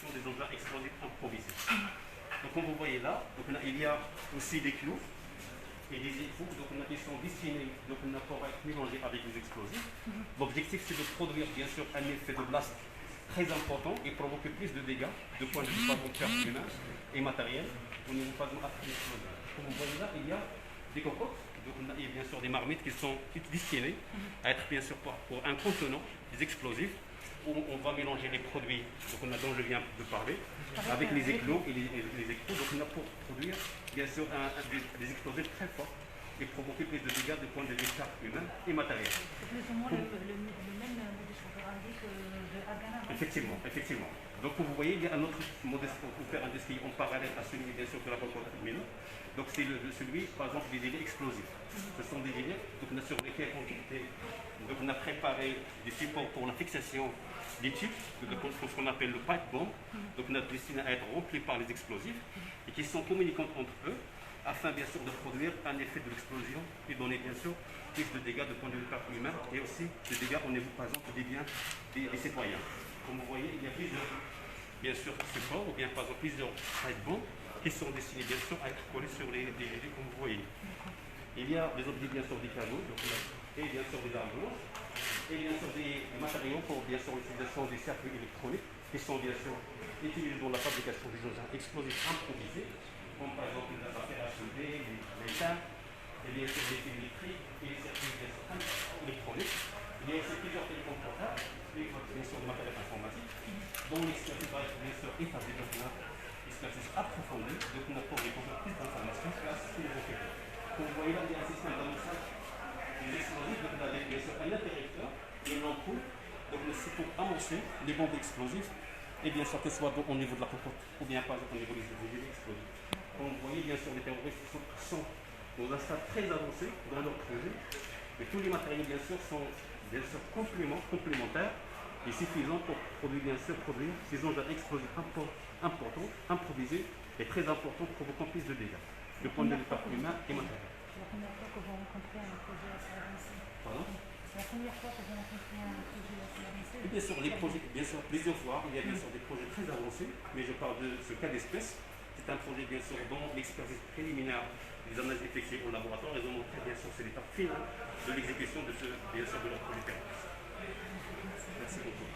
fabrication des engins explosifs improvisés. Donc comme vous voyez là, donc, il y a aussi des clous et des époux qui sont destinés pour être mélangés avec les explosifs. L'objectif c'est de produire bien sûr un effet de blast très important et provoquer plus de dégâts de point de vue humain et matériel au niveau après l'explosion. Comme vous voyez là, il y a des cocottes, donc on a bien sûr des marmites qui sont destinées à être bien sûr pour un contenant des explosifs où on va mélanger les produits dont je viens de parler avec les éclos et les écrous. Donc on a pour produire bien sûr des explosifs très forts et provoquer plus de dégâts de point de vue humain et matériel. C'est plus ou moins le même modus operandi que de Haganah. Effectivement, effectivement. Donc vous voyez, il y a un autre modèle pour faire un dessin en parallèle à celui bien sûr de la cocotte féminine. Donc c'est celui, par exemple, des gilets explosifs. Ce sont des gilets sur lesquels on a préparé des supports pour la fixation des tubes, ce qu'on appelle le pipe bomb. Donc on a destiné à être remplis par les explosifs et qui sont communicants entre eux afin bien sûr de produire un effet de l'explosion et donner bien sûr plus de dégâts de point de vue humain et aussi des dégâts au niveau par exemple des biens des citoyens. Comme vous voyez, il y a plusieurs bien sûr supports ou bien par exemple plusieurs pipe bombs qui sont destinés bien sûr à être collés sur les gilets comme vous voyez. Il y a des objets bien sûr des canaux et bien sûr des armes blanches et bien sûr des matériaux pour bien sûr l'utilisation des circuits électroniques qui sont bien sûr utilisés dans la fabrication des engins explosifs improvisés, comme par exemple les affaires HED, les tains, et bien sûr les fils électriques et les circuits bien sûr électroniques. Il y a aussi plusieurs téléphones portables, bien sûr des matériels informatiques, dont l'expertise va être bien sûr établie, donc l'expertise approfondie, donc on a pour découvrir plus d'informations grâce à ces enquêteurs. Comme vous voyez là, il y a un système d'annonçage des explosifs, donc on a bien sûr un interrupteur et une ampoule, donc c'est pour annoncer les bombes explosives, et bien sûr que ce soit au niveau de la cocotte ou bien par exemple au niveau des gilets explosifs. Comme vous voyez, bien sûr, les terroristes sont dans un stade très avancé dans leur projet, mais tous les matériaux bien sûr sont bien sûr complémentaires et suffisants pour produire ces engins explosifs importants, improvisés et très importants, provoquant plus de dégâts du point de vue humain et matériel. C'est la première fois que vous rencontrez un projet assez avancé. Pardon? C'est la première fois que vous rencontrez un projet assez avancé. Et bien sûr, les projets, bien sûr, plusieurs fois, il y a bien sûr des projets très avancés, mais je parle de ce cas d'espèce. C'est un projet bien sûr dont l'expertise préliminaire des analyses effectuées au laboratoire et ont montré bien sûr c'est l'étape finale de l'exécution de leur projet terroriste. Merci beaucoup.